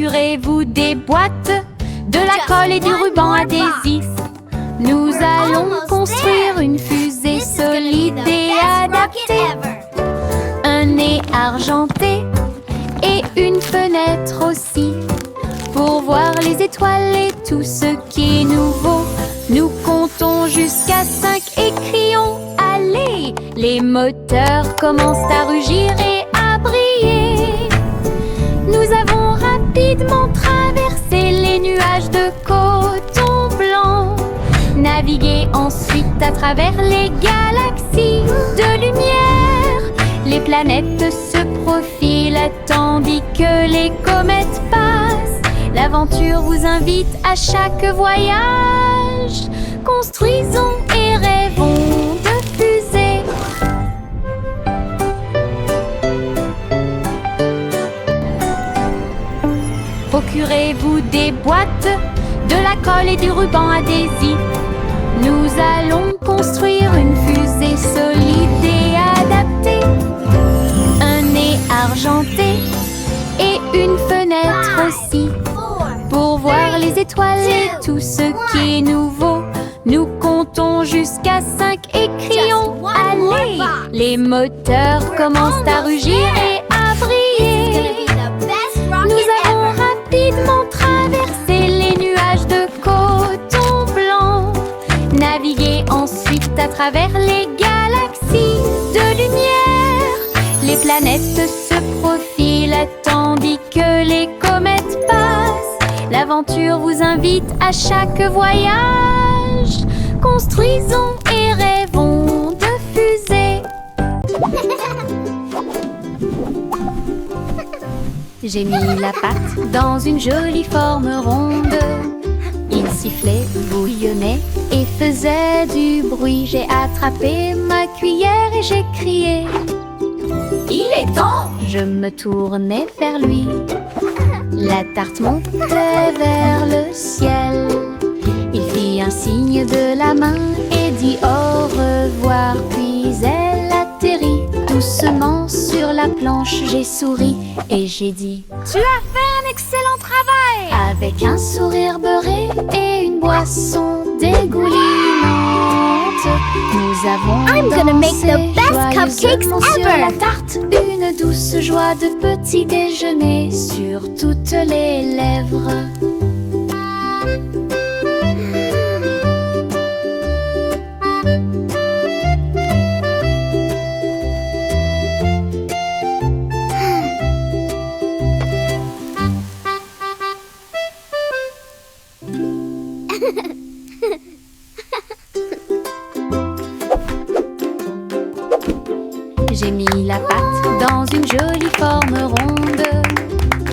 Procurez-vous des boîtes, de la colle et du ruban adhésif. Nous allons construire une fusée solide et adaptée. Un nez argenté et une fenêtre aussi, pour voir les étoiles et tout ce qui est nouveau. Nous comptons jusqu'à 5 et crions « Allez !» Les moteurs commencent à rugir et à briller. Nous avons rapidement traversé les nuages de coton blanc, navigué ensuite à travers les galaxies de lumière. Les planètes se profilent tandis que les comètes passent. L'aventure vous invite à chaque voyage. Construisons et rêvons de fusées. Procurez-vous des boîtes, de la colle et du ruban adhésif. Nous allons construire une fusée solide et adaptée. Un nez argenté et une fenêtre aussi, pour voir les étoiles et tout ce qui est nouveau. Nous comptons jusqu'à 5 et crions « Allez !» Les moteurs commencent à rugir et à briller. Nous avons rapidement traversé les nuages de coton blanc, navigué ensuite à travers les galaxies de lumière. Les planètes se profilent tandis que les comètes passent. L'aventure vous invite à chaque voyage. Construisons et rêvons de fusées. J'ai mis la pâte dans une jolie forme ronde. Il sifflait, bouillonnait et faisait du bruit. J'ai attrapé ma cuillère et j'ai crié « Il est temps !» Je me tournais vers lui. La tarte montait vers le ciel. Il fit un signe de la main et dit au revoir. Puis elle atterrit doucement sur la planche. J'ai souri et j'ai dit « Tu as fait un excellent travail !» Avec un sourire beurré et une boisson dégoulinante, nous avons I'm gonna make the best cupcakes sur ever. la tarte une douce joie de petit déjeuner sur toutes les lèvres. J'ai mis la pâte dans une jolie forme ronde.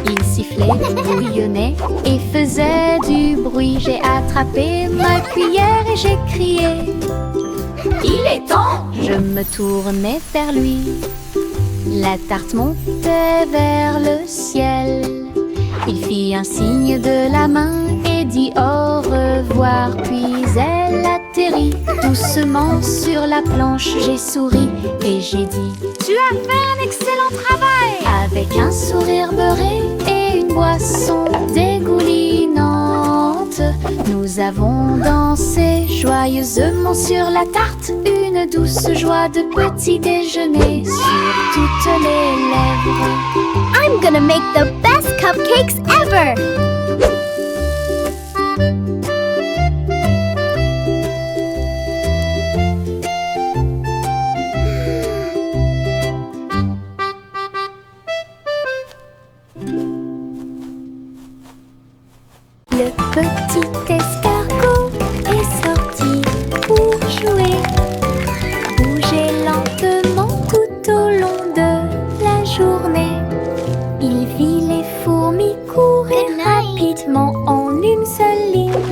Il sifflait, bouillonnait et faisait du bruit. J'ai attrapé ma cuillère et j'ai crié « Il est temps !» Je me tournais vers lui. La tarte montait vers le ciel. Il fit un signe de la main et dit au revoir. Puis elle atterrit doucement sur la planche. J'ai souri et j'ai dit « Tu as fait un excellent travail !» Avec un sourire beurré et une boisson dégoulinante, nous avons dansé joyeusement sur la tarte. Une douce joie de petit déjeuner sur toutes les lèvres. I'm gonna make the best cupcakes ever! Le petit escargot est sorti pour jouer. Bouger lentement tout au long de la journée. Il vit les fourmis courir rapidement en une seule ligne.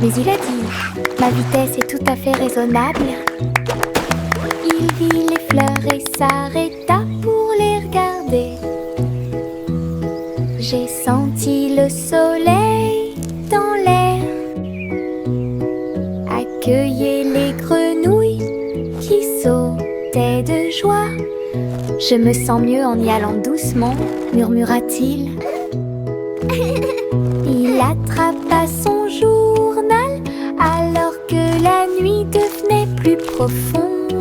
Mais il a dit, ma vitesse est tout à fait raisonnable. Il vit les fleurs et s'arrêta pour les regarder. J'ai senti le soleil dans l'air, accueillir les grenouilles qui sautaient de joie. Je me sens mieux en y allant doucement, murmura-t-il. Il attrapa son journal alors que la nuit devenait plus profonde.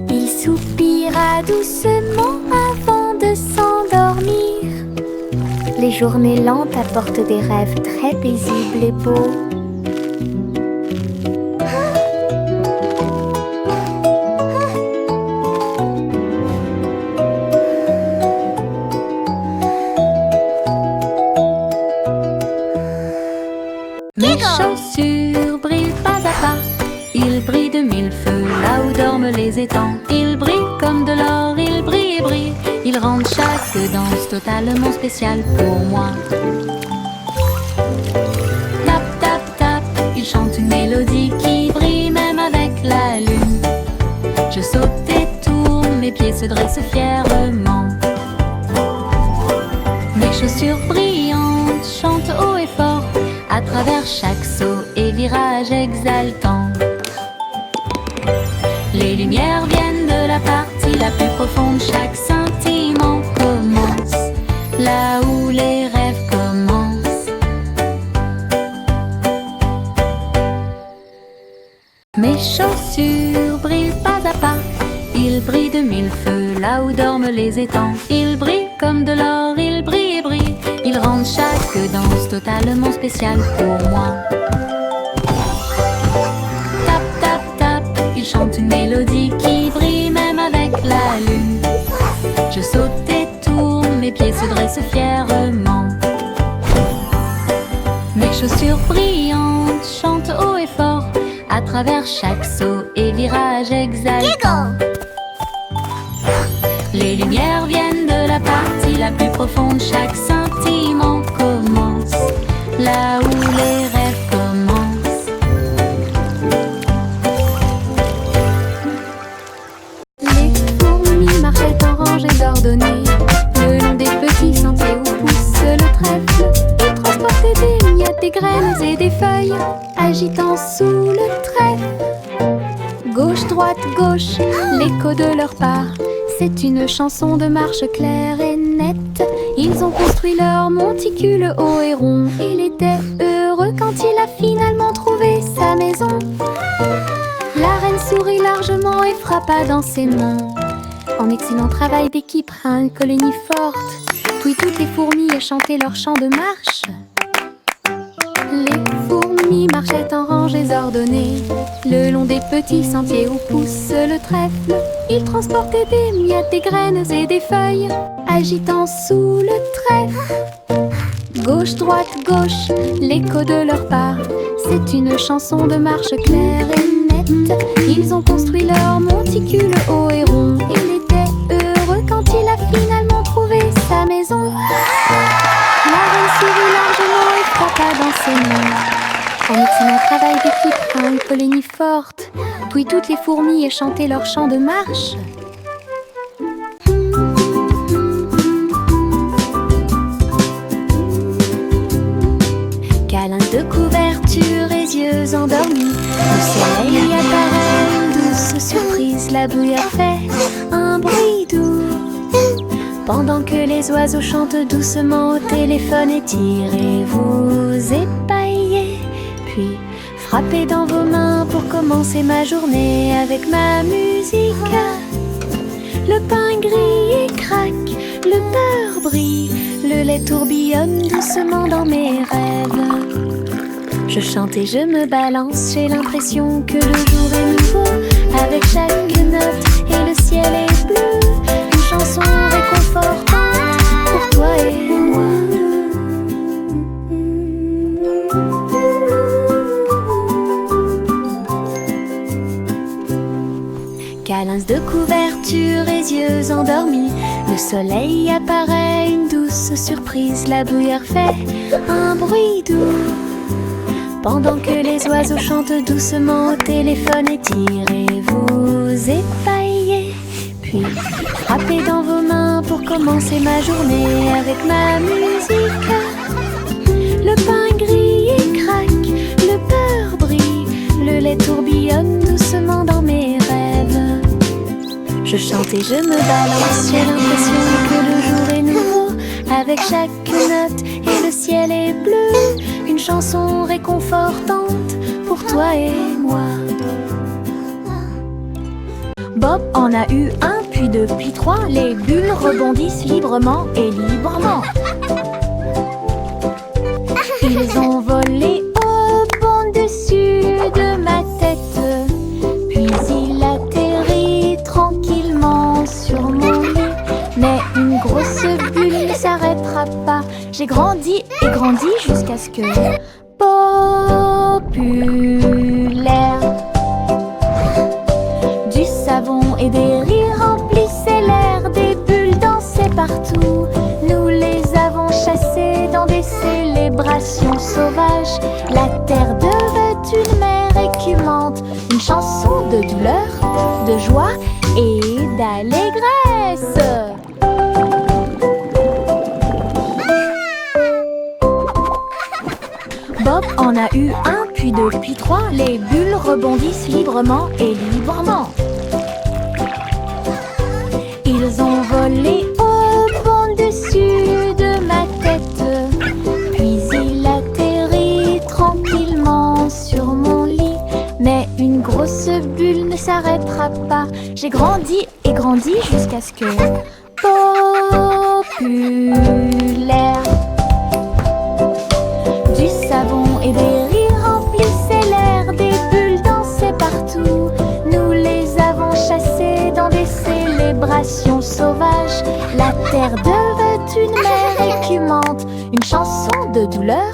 Il soupira doucement avant de s'endormir. Les journées lentes apportent des rêves très paisibles et beaux. Mes chaussures brillent pas à pas. Ils brillent de mille feux là où dorment les étangs. Ils brillent comme de l'or, ils brillent et brillent. Ils rendent chaque danse totalement spéciale pour moi. Tap, tap, tap, ils chantent une mélodie qui brille même avec la lune. Je saute et tourne, mes pieds se dressent fièrement. Mes chaussures brillantes chantent haut et fort à travers chaque saut et virage exaltant. Les lumières viennent de la partie la plus profonde. Chaque scintillement commence là où les rêves commencent. Mes chaussures brillent pas à pas. Ils brillent de mille feux là où dorment les étangs. Ils brillent comme de l'or, ils brillent et brillent. Ils rendent chaque danse totalement spéciale pour moi. Tap, tap, tap, ils chantent une mélodie qui brille même avec la lune. Je saute et tourne, mes pieds se dressent fièrement. Mes chaussures brillantes chantent haut et fort à travers chaque saut et virage exaltant. Les lumières viennent de la partie la plus profonde. Chaque scintillement commence là où les rêves commencent. Les fourmis marchaient en rangées ordonnées le long des petits sentiers où pousse le trèfle. Ils transportaient des miettes, des graines et des feuilles, agitant sous le trèfle. Gauche, droite, gauche, l'écho de leurs pas. C'est une chanson de marche claire et nette. Ils ont construit leur monticule haut et rond. Il était heureux quand il a finalement trouvé sa maison. La reine sourit largement et frappa dans ses mains. En excellent travail d'équipe à une colonie forte. Toutes les fourmis chantaient leur chant de marche. Les fourmis marchaient en rangées ordonnées le long des petits sentiers où pousse le trèfle. Ils transportaient des miettes, des graines et des feuilles, agitant sous le trèfle. Gauche, droite, gauche, l'écho de leurs pas. C'est une chanson de marche claire et nette. Ils ont construit leur monticule haut et rond. Il était heureux quand il a finalement trouvé sa maison. La reine sourit largement et frappa dans ses mains. En excellent travail d'équipe à une colonie forte. Toutes les fourmis chantaient leur chant de marche. Câlin de couverture et yeux endormis. Le soleil apparaît, une douce surprise. La bruyère fait un bruit doux. Pendant que les oiseaux chantent doucement au téléphone, étirez-vous, épaillez. Puis frappez dans vos mains pour commencer ma journée avec ma musique. Le pain grille et craque, le beurre brille, le lait tourbillonne doucement dans mes rêves. Je chante et je me balance, j'ai l'impression que le jour est nouveau. Avec chaque note et le ciel est bleu, une chanson réconfortante pour toi et moi. Câlins de couverture et yeux endormis. Le soleil apparaît, une douce surprise. La bruyère fait un bruit doux. Pendant que les oiseaux chantent doucement au téléphone, étirez-vous, épaillez. Puis frappez dans vos mains pour commencer ma journée avec ma musique. Le pain grille et craque, le beurre brille, le lait tourbillonne doucement dans mes rêves. Je chante et je me balance. J'ai l'impression que le jour est nouveau, avec chaque note et le ciel est bleu. Une chanson réconfortante pour toi et moi. Bob en a eu un, puis deux, puis trois. Les bulles rebondissent librement et librement. Ils ont volé au-dessus de ma tête, puis il atterrit tranquillement sur mon lit. Mais une grosse bulle ne s'arrêtera pas. J'ai grandi et grandi jusqu'à ce que populaire. Du savon et des rires remplissaient l'air, des bulles dansaient partout. Nous les avons chassées dans des célébrations sauvages. La terre devait une mer écumante, une chanson de douleur, de joie et d'allégresse. Bob en a eu un, puis deux, puis trois. Les bulles rebondissent librement et librement. Ils ont volé au-dessus de ma tête, puis il atterrit tranquillement sur mon lit. Mais une grosse bulle ne s'arrêtera pas. J'ai grandi et grandi jusqu'à ce que populaire. Du savon et des rires remplissaient l'air, des bulles dansaient partout. Nous les avons chassées dans des célébrations sauvages. La terre devait une mer écumante, une chanson de douleur,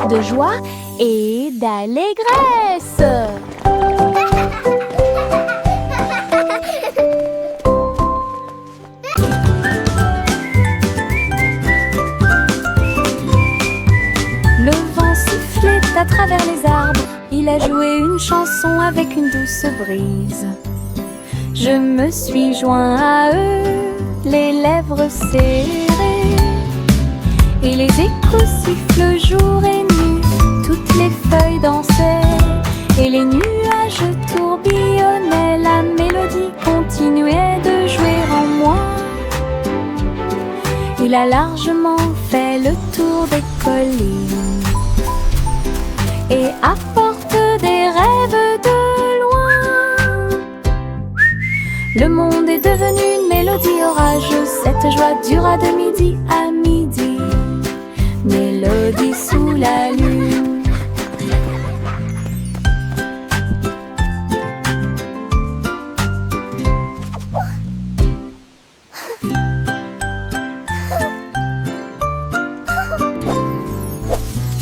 de joie et d'allégresse. Le vent sifflait à travers les arbres. Il a joué une chanson avec une douce brise. Je me suis joint à eux, les lèvres serrées. Et les échos sifflent jour et nuit. Toutes les feuilles dansaient et les nuages tourbillonnaient. La mélodie continuait de jouer en moi. Il a largement fait le tour des collines et apporte des rêves de loin. Le monde est devenu une mélodie orageuse. Cette joie dura de midi à midi. Mélodie sous la lune.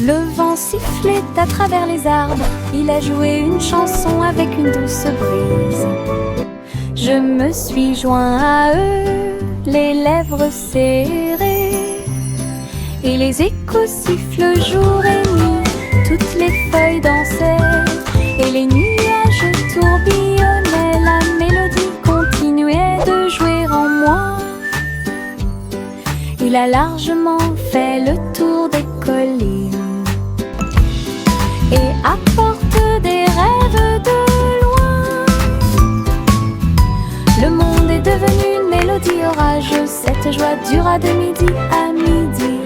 Le vent sifflait à travers les arbres. Il a joué une chanson avec une douce brise. Je me suis joint à eux, les lèvres serrées. Et les échos sifflent jour et nuit. Toutes les feuilles dansaient et les nuages tourbillonnaient. La mélodie continuait de jouer en moi. Il a largement fait le tour des collines et apporte des rêves de loin. Le monde est devenu une mélodie orageuse. Cette joie dura de midi à midi.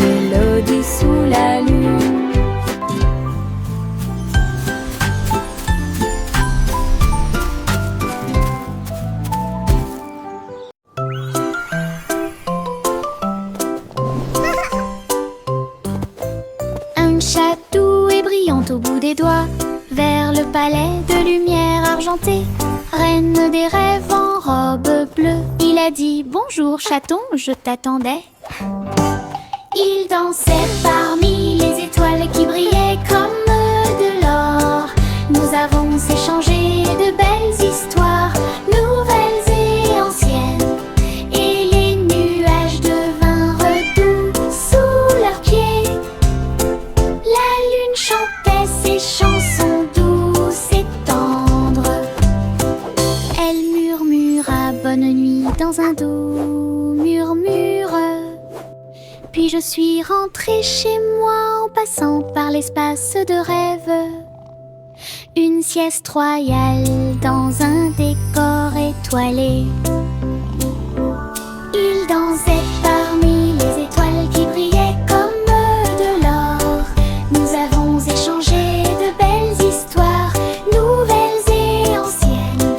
Mélodie sous la lune. Un chat doux et brillant au bout des doigts, vers le palais de lumière argentée. Reine des rêves en robe bleue, il a dit bonjour chaton, je t'attendais. Il dansait parmi les étoiles qui brillaient comme de l'or. Nous avons échangé de belles histoires, nouvelles et anciennes. Et les nuages devinrent doux sous leurs pieds. La lune chantait ses chansons douces et tendres. Elle murmura bonne nuit dans un doux murmure. Puis je suis rentrée chez moi en passant par l'espace de rêve. Une sieste royale dans un décor étoilée. Il dansait parmi les étoiles qui brillaient comme de l'or. Nous avons échangé de belles histoires, nouvelles et anciennes,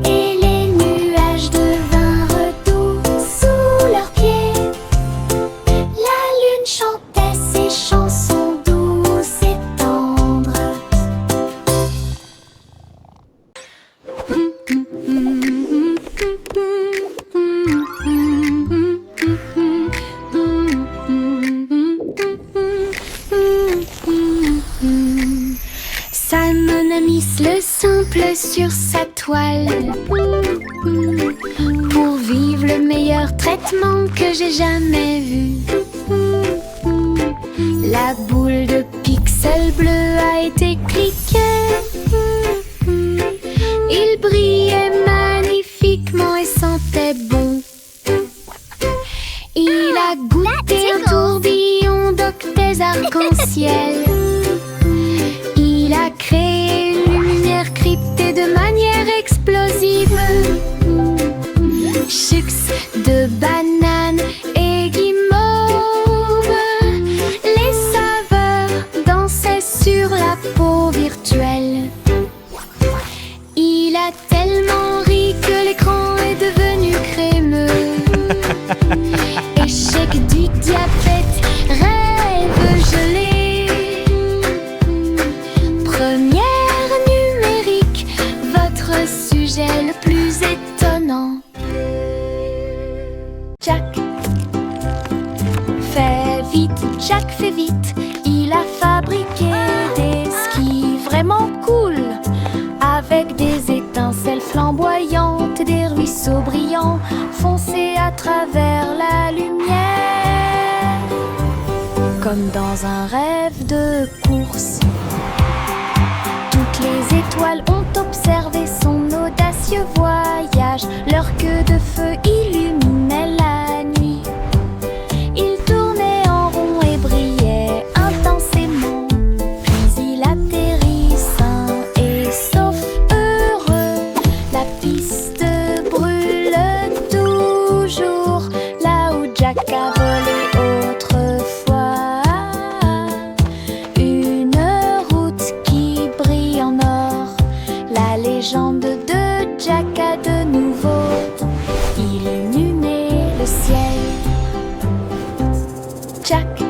et les nuages devinrent doux sous leurs pieds. La lune chantait ses chansons douces et tendres. Simon a mis le simple sur sa toile pour vivre le meilleur traitement que j'ai jamais vu. La boule de pixels bleus a été cliquée. Il brillait magnifiquement et sentait bon. Il a goûté un tourbillon d'octets arc-en-ciel. Il a créé une lumière cryptée de manière explosive. Chux de banane et guimauve. Les saveurs dansaient sur la peau virtuelle. Il a tellement ri que l'écran est devenu crémeux. Échec du diabète, rêve gelé. Première numérique, votre sujet le plus étonnant. Jack fait vite, Jack fait vite. Il a fabriqué des skis vraiment cool, avec des étincelles flamboyantes, des ruisseaux brillants foncés à travers la lumière. Comme dans un rêve de course, toutes les étoiles ont observé son audacieux voyage. Leur queue de feu illuminait la nuit. Il tournait en rond et brillait intensément. Puis il atterrit sain et sauf, heureux. La piste brûle toujours là où Jack a volé autrefois. Une route qui brille en or. La légende de Jack a de nouveau illuminé le ciel. Jack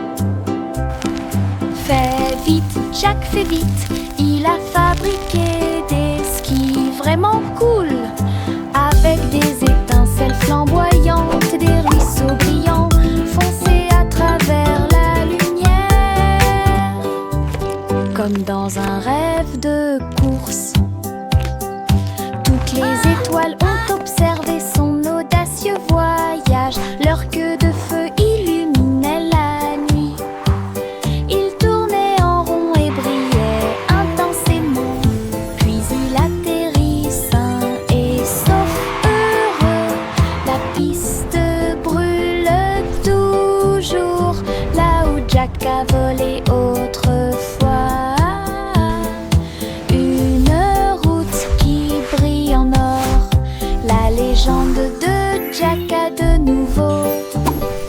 fait vite, Jack fait vite. Il a fabriqué des skis vraiment cool, avec des étincelles flamboyantes, des ruisseaux brillants foncés à travers la lumière. Comme dans un rêve de course, toutes les étoiles ont observé son audacieux voyage. Leur queue de feu illuminait la nuit. Il tournait en rond et brillait intensément. Puis il atterrit sain et sauf, heureux. La piste brûle toujours là où Jack a volé autrefois. Une route qui brille en or. La légende de Jack a de nouveau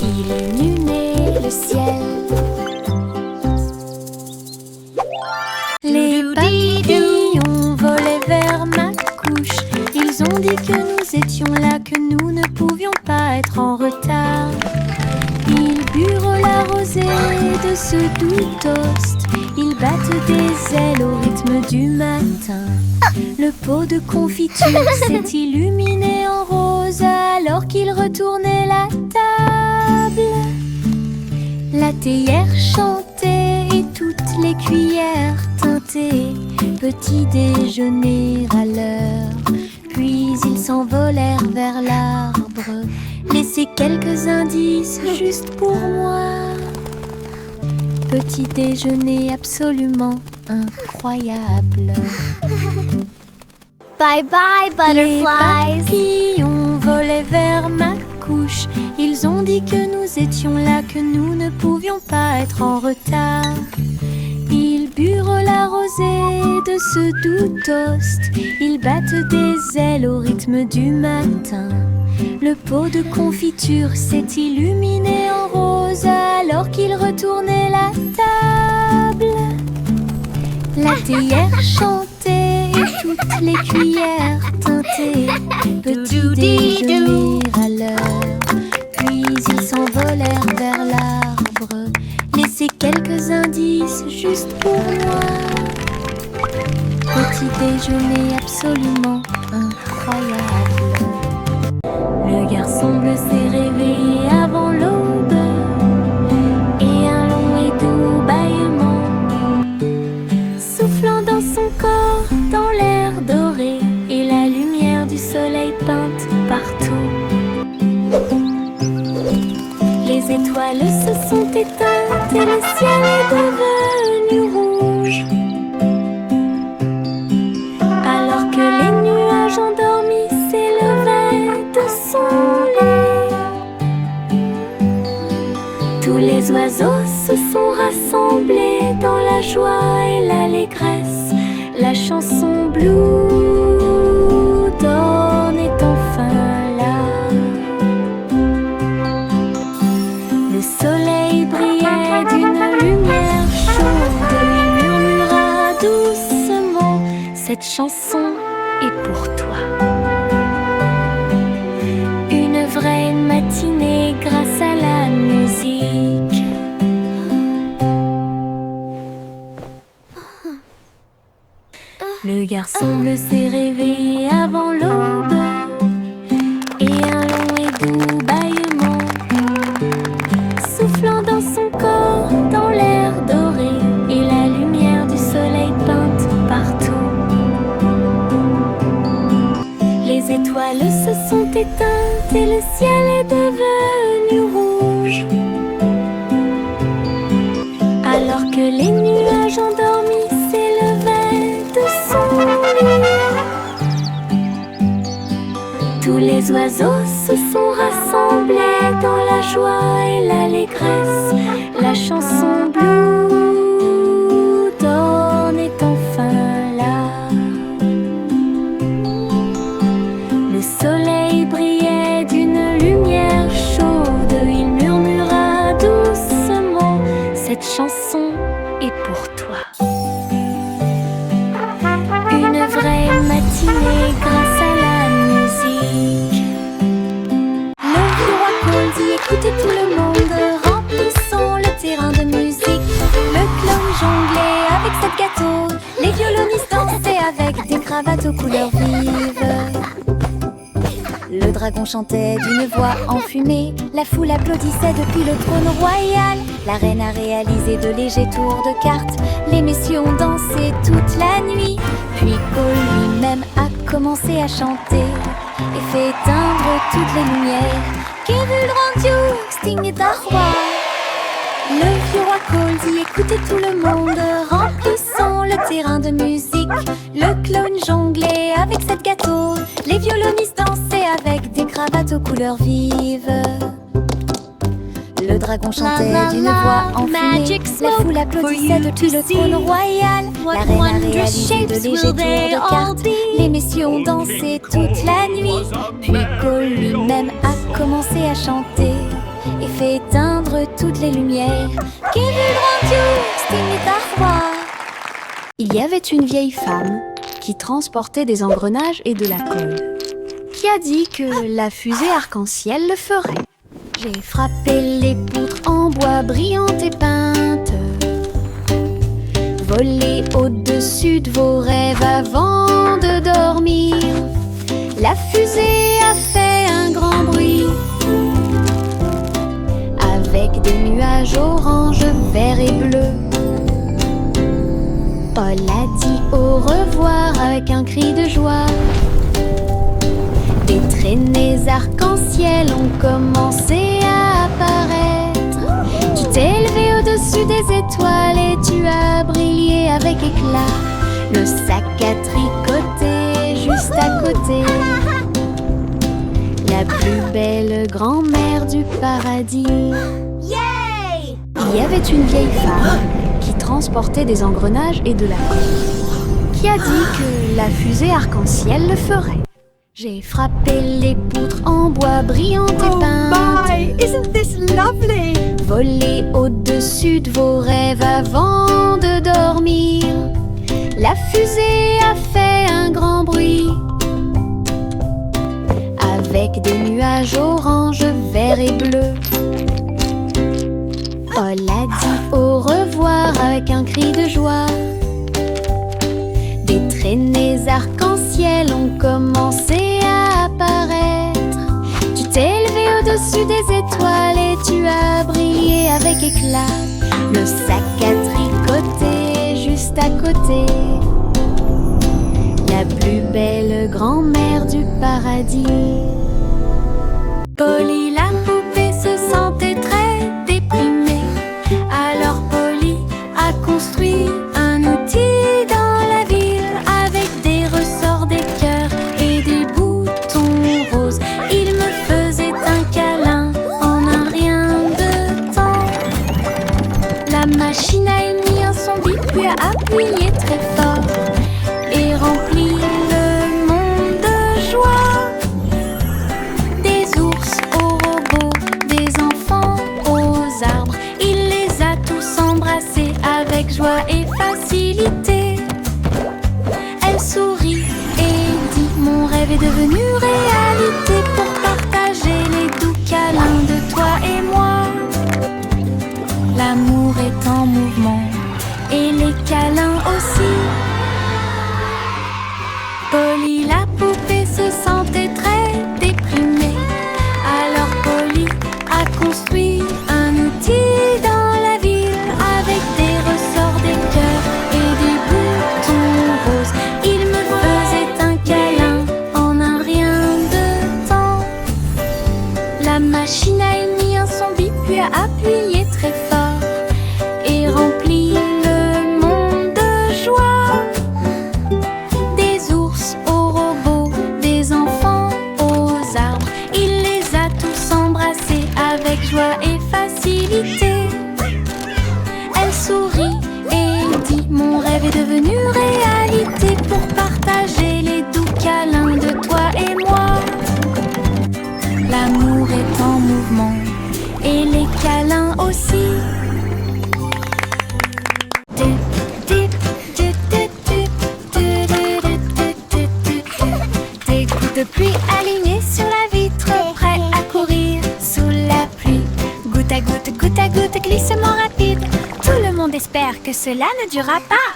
illuminé le ciel. Les papillons volaient vers ma couche. Ils ont dit que nous étions là, que nous ne pouvions pas être en retard. Ils burent la rosée de ce doux toast. Ils battent des ailes au rythme du matin. Le pot de confiture s'est illuminé en rose alors qu'ils retournaient la table. La théière chantait et toutes les cuillères teintaient. Petit déjeuner à l'heure. Puis ils s'envolèrent vers l'arbre. Laissez quelques indices juste pour moi. Petit déjeuner absolument incroyable. Bye bye, butterflies. Les papillons volaient vers ma couche. Ils ont dit que nous étions là, que nous ne pouvions pas être en retard. Ils burent la rosée de ce doux toast. Ils battent des ailes au rythme du matin. Le pot de confiture s'est illuminé en rose alors qu'ils retournaient la table. La théière chantait et toutes les cuillères tintaient. Petit déjeuner à l'heure, puis ils s'envolèrent vers l'arbre. Laissez quelques indices juste pour moi. Petit déjeuner absolument incroyable. Le garçon bleu s'est réveillé avant l'aube et un long et doux bâillement, soufflant dans son corps, dans l'air doré et la lumière du soleil peinte partout. Les étoiles se sont éteintes et le ciel est devenu rouge. Alors que les nuages endormis s'élevaient de son lit, tous les oiseaux se sont rassemblés dans la joie et l'allégresse. La chanson Blue Dawn est enfin là. Le soleil brillait d'une lumière chaude. Il murmura doucement: cette chanson est pour toi. Une vraie matinée grâce à la musique. Le garçon bleu s'est réveillé avant l'aube et un long et doux bâillement, soufflant dans son corps, dans l'air doré et la lumière du soleil peinte partout. Les étoiles se sont éteintes et le ciel est devenu rouge. Alors que les nuages endormis s'élevaient de son lit, tous les oiseaux se sont rassemblés dans la joie et l'allégresse. La chanson Blue Dawn est enfin là. Le soleil brillait d'une lumière chaude. Il murmura doucement: cette chanson est pour toi. Une vraie matinée grâce à la musique. Le vieux roi Cole dit: écoutez tout le monde, remplissons le terrain de musique. Le clown jonglait avec cette gâteau, les violonistes dansaient avec des cravates aux couleurs vives. Le dragon chantait d'une voix enfumée, la foule applaudissait depuis le trône royal. La reine a réalisé de légers tours de cartes, les messieurs ont dansé toute la nuit. Puis Cole lui-même a commencé à chanter et fait éteindre toutes les lumières. Qui veut le grand duke, Sting est un roi. Le vieux roi Cole dit: écoutez tout le monde, remplissons le terrain de musique. Le clown jonglait avec cette gâteau, les violonistes dansaient avec des cravates aux couleurs vives. Le dragon chantait d'une voix enfumée, la foule applaudissait depuis le trône royal. La reine a réalisé de légers tours de cartes, les messieurs ont dansé toute la nuit. Puis Cole lui-même a commencé à chanter et fait éteindre toutes les lumières. Qui veut le grand duke, Sting est un roi. Il y avait une vieille femme qui transportait des engrenages et de la colle, qui a dit que la fusée arc-en-ciel le ferait. J'ai frappé les poutres en bois brillantes et peintes, volé au-dessus de vos rêves avant de dormir. La fusée a fait un grand bruit, avec des nuages orange, vert et bleu. Paul a dit au revoir avec un cri de joie. Des traînées arc-en-ciel ont commencé à apparaître. Tu t'es élevé au-dessus des étoiles et tu as brillé avec éclat. Le sac à tricoter juste à côté, la plus belle grand-mère du paradis. Yay! Il y avait une vieille femme qui transporter des engrenages et de la colle. Qui a dit que la fusée arc-en-ciel le ferait? J'ai frappé les poutres en bois brillant et peintes. Oh my, isn't this lovely? Volé au-dessus de vos rêves avant de dormir. La fusée a fait un grand bruit. Avec des nuages orange, vert et bleu. Paul a dit au revoir avec un cri de joie. Des traînées arc-en-ciel ont commencé à apparaître. Tu t'es élevé au-dessus des étoiles et tu as brillé avec éclat. Le sac à tricoter juste à côté. La plus belle grand-mère du paradis. Polly la poupée se sentait très déprimée. Alors Polly a construit un outil dans la ville avec des ressorts, des cœurs et des boutons roses. Il me faisait un câlin en un rien de temps. La machine a émis un son bip puis a appuyé très fort et rempli le monde de joie. Des ours aux robots, des enfants aux arbres, il les a tous embrassés avec joie et facilité. Elle sourit et dit: mon rêve est devenu réalité pour partager les doux câlins de toi et moi. L'amour est en mouvement et les câlins aussi. Polly la poupée se sentait très déprimée. Alors Polly a construit un outil dans la ville avec des ressorts, des cœurs et des boutons roses. Il me faisait un câlin en un rien de temps. La machine a émis un son bip puis a appuyé très fort et rempli le monde de joie. Des ours aux robots, des enfants aux arbres, il les a tous embrassés avec joie et facilité. Elle sourit et dit: mon rêve est devenu réalité pour partager les doux câlins de toi et moi. L'amour est en mouvement et les câlins aussi. Des gouttes de pluie alignées sur la vitre, prêts à courir sous la pluie. Goutte à goutte, glissement rapide. Tout le monde espère que cela ne durera pas.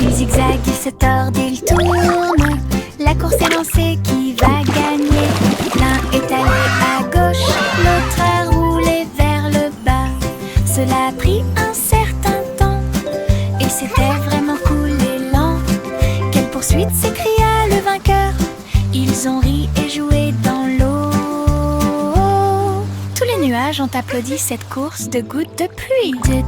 Il zigzague, il se tord, il tourne. La course est lancée, qui va gagner? L'un est allé à gauche, l'autre a roulé vers le bas. Cela a pris un certain temps et c'était vraiment cool et lent. Quelle poursuite, s'écria le vainqueur. Ils ont ri et joué dans l'eau. Tous les nuages ont applaudi cette course de gouttes de pluie. Des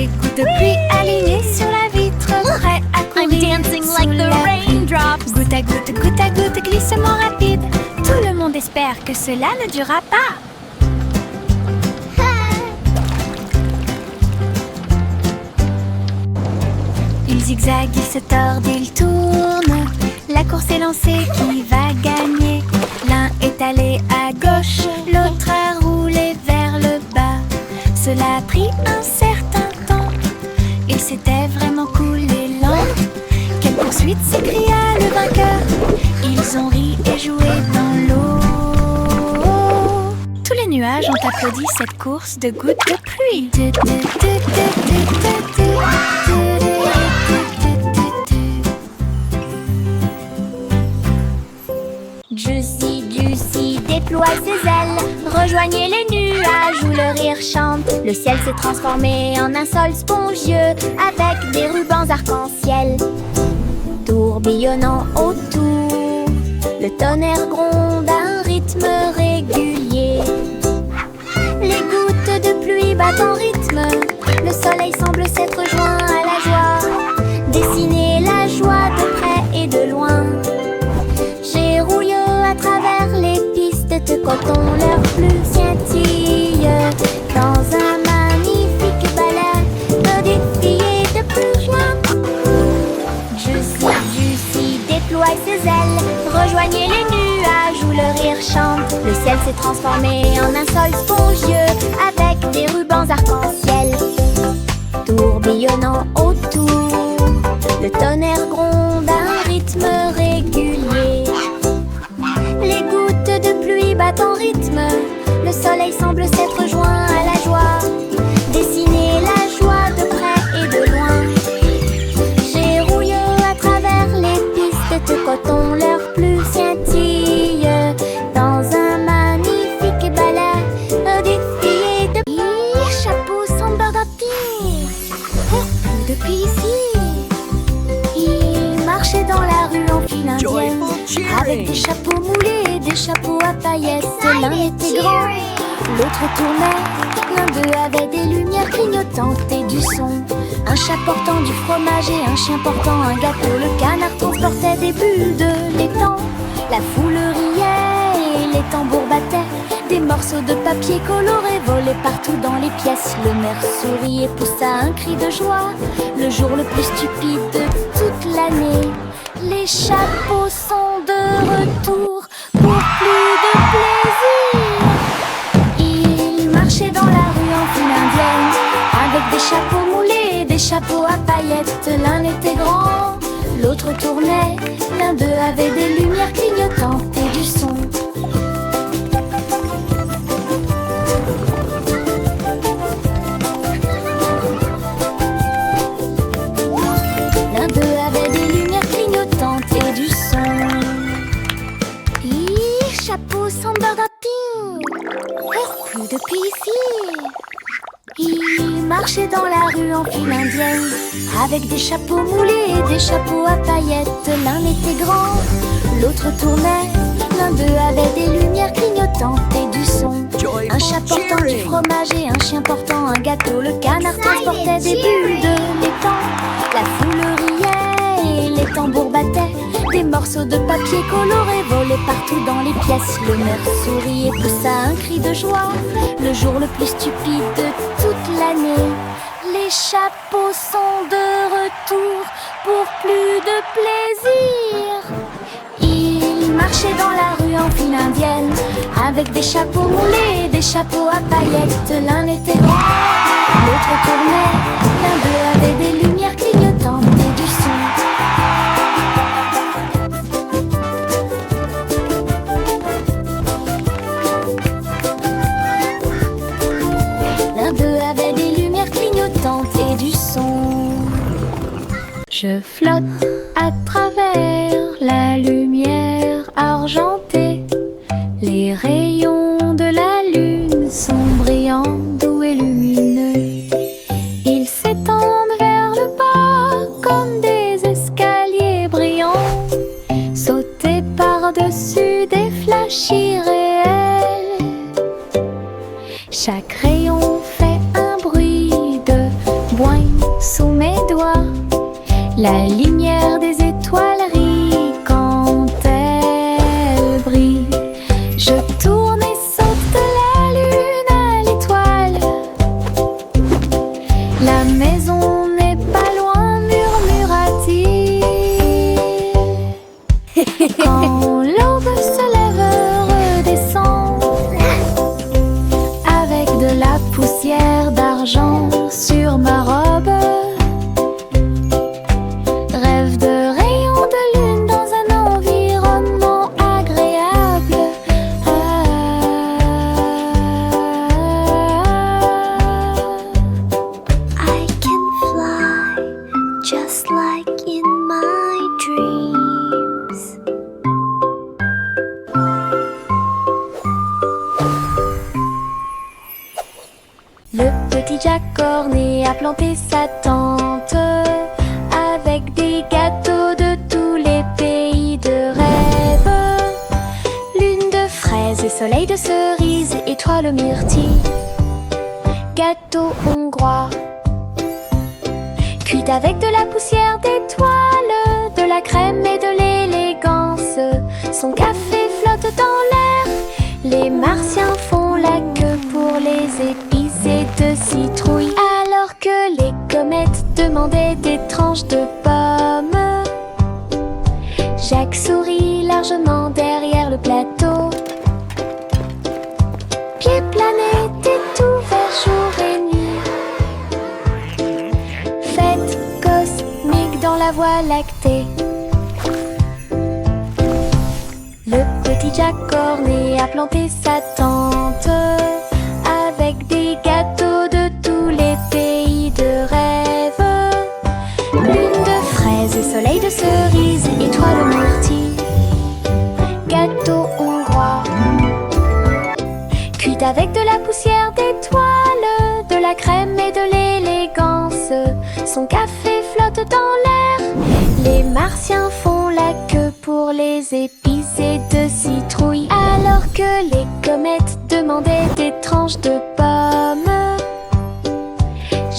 gouttes de pluie alignées sur la vitre, prêts à courir. I'm dancing like the raindrops. Goutte à goutte, glissement rapide. Tout le monde espère que cela ne durera pas. Il zigzague, il se tord, il tourne. La course est lancée, qui va gagner? L'un est allé à gauche, l'autre a roulé vers le bas. Cela a pris un certain temps et c'était vraiment cool et lent. Quelle poursuite, s'écria le vainqueur. Ils ont ri et joué dans l'eau. Tous les nuages ont applaudi cette course de gouttes de pluie. Juicy déploie ses ailes, rejoignez les nuages où le rire chante. Le ciel s'est transformé en un sol spongieux avec des rubans arc-en-ciel tourbillonnant autour. Le tonnerre gronde à un rythme régulier. battent en rythme. Le soleil semble s'être joint à la joie. Dessiner la joie de près et de loin. J'ai rouillé à travers les pistes de coton, leurs plumes scintillent dans un magnifique balai de défis et de plus joie. Juicy déploie ses ailes, rejoignez les nuages où le rire chante. Le ciel s'est transformé en un sol spongieux avec des rubans arc-en-ciel tourbillonnant autour. Le tonnerre gronde à un rythme régulier. Les gouttes de pluie battent en rythme. Le soleil semble s'être joint à la joie. Dessiner la joie de près et de loin. J'ai rouillé à travers les pistes de coton, leurs plumes scintillent dans un magnifique balai de défilé de chapeau sans bordapine. Depuis ici, il marchait dans la rue en file indienne avec des chapeaux moulés et des chapeaux à paillettes. L'un était grand, l'autre tournait. L'un d'eux avait des lumières clignotantes et du son. Un chat portant du fromage et un chien portant un gâteau. Le canard transportait des bulles de l'étang. La foule riait et les tambours battaient. Des morceaux de papier coloré volaient partout dans les pièces. Le maire sourit et poussa un cri de joie. Le jour le plus stupide de toute l'année. Les chapeaux sont de retour pour plus de plaisir. Ils marchaient dans la rue en file indienne avec des chapeaux moulés et des chapeaux à paillettes. L'un était grand, l'autre tournait. L'un d'eux avait des lumières clignotantes et du son. L'un d'eux avait des lumières clignotantes et du son. Chapeau sans bordapine. Plus depuis ici. Ils marchaient dans la rue en file indienne avec des chapeaux moulés et des chapeaux à paillettes. L'un était grand, l'autre tournait. L'un d'eux avait des lumières clignotantes et du son. Un chat portant du fromage et un chien portant un gâteau. Le canard transportait des bulles de l'étang. La foule riait et les tambours battaient. Des morceaux de papier coloré volaient partout dans les pièces. Le maire sourit et poussa un cri de joie. Le jour le plus stupide de toute l'année. Les chapeaux sont de retour pour plus de plaisir. Ils marchaient dans la rue en file indienne avec des chapeaux moulés et des chapeaux à paillettes. L'un était grand, l'autre tournait. L'un d'eux avait des lumières clignotantes et du son. L'un d'eux avait des lumières clignotantes et du son. Je flotte à travers la lumière argentée. Les rayons de la lune sont brillants, doux et lumineux. Ils s'étendent vers le bas comme des escaliers brillants. Sauter par-dessus des flashs irréels. Chaque rayon fait un bruit de boing sous mes doigts. La lumière des étoiles rit quand elle brille. Je tourne et saute de la lune à l'étoile. La maison n'est pas loin, murmura-t-il. Quand l'aube se lève, redescend avec de la poussière d'argent sur ma robe. Rêve de rayons de lune dans un environnement agréable. I can fly just like in my dreams. Le petit Jack corné a planté sa tente avec des gâteaux de tous les pays de rêve. Lune de fraises et soleil de cerises, étoile myrtille. gâteau hongrois. Cuit avec de la poussière d'étoiles, de la crème et de l'élégance. Son café flotte dans l'air. Les martiens font la queue pour les épices et de citrouilles, alors que les comètes demandaient des tranches de pommes. Jacques sourit largement derrière le plateau. Pied, planète est ouvert jour et nuit. Fête cosmique dans la Voie lactée. Le petit Jack Cornet a planté sa tente avec des gâteaux de tous les pays de rêve. Lune de fraises et soleil de cerises, étoile myrtille, gâteau hongrois. Cuit avec de la poussière d'étoiles, de la crème et de l'élégance. Son café flotte dans l'air. Les martiens font la queue pour les épices et de citrouilles, alors que les comètes demandaient des tranches de pommes.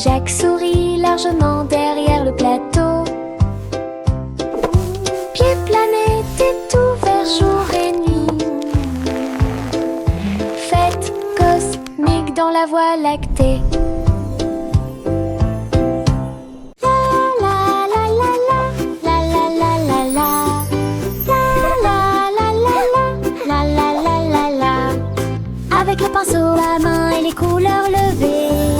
Jacques sourit largement derrière le plateau. Pied, planète est ouvert jour et nuit. Fête cosmique dans la Voie lactée. Avec le pinceau à la main et les couleurs levées,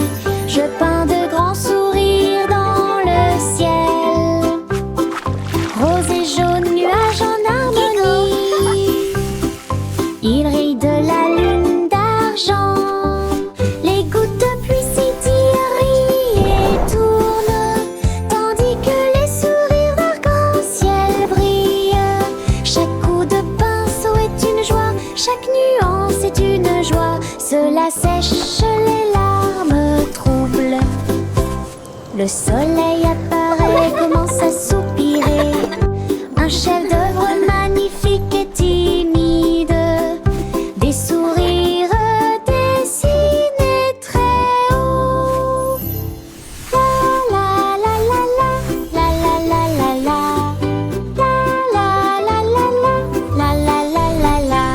je peins de grands sourires dans le ciel. Rose et jaune, nuages en harmonie. Il rit de la lune d'argent. Les gouttes de pluie scintillent et tournent, tandis que les sourires d'arc-en-ciel brillent. Chaque coup de pinceau est une joie, chaque nuance est une joie. Cela sèche les larmes troubles. Le soleil apparaît, commence à soupirer. Un chef-d'œuvre magnifique et timide. Des sourires dessinés très haut. La la la la la la la la la la la la la la la la.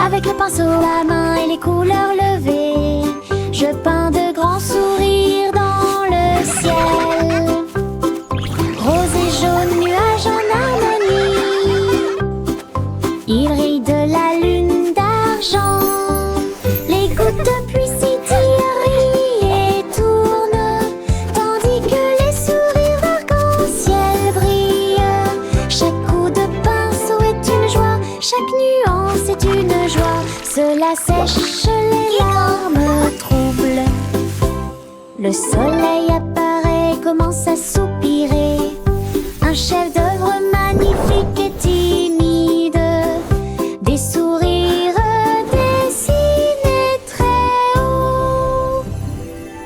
Avec le pinceau à la main et les couleurs levées, je peins de grands sourires dans le ciel. Rose et jaune, nuages en harmonie. Il rit de la lune d'argent. Les gouttes de pluie scintillent et tournent, tandis que les sourires d'arc-en-ciel brillent. Chaque coup de pinceau est une joie, chaque nuance est une joie. Cela sèche les larmes troubles. Le soleil apparaît, commence à soupirer. Un chef-d'œuvre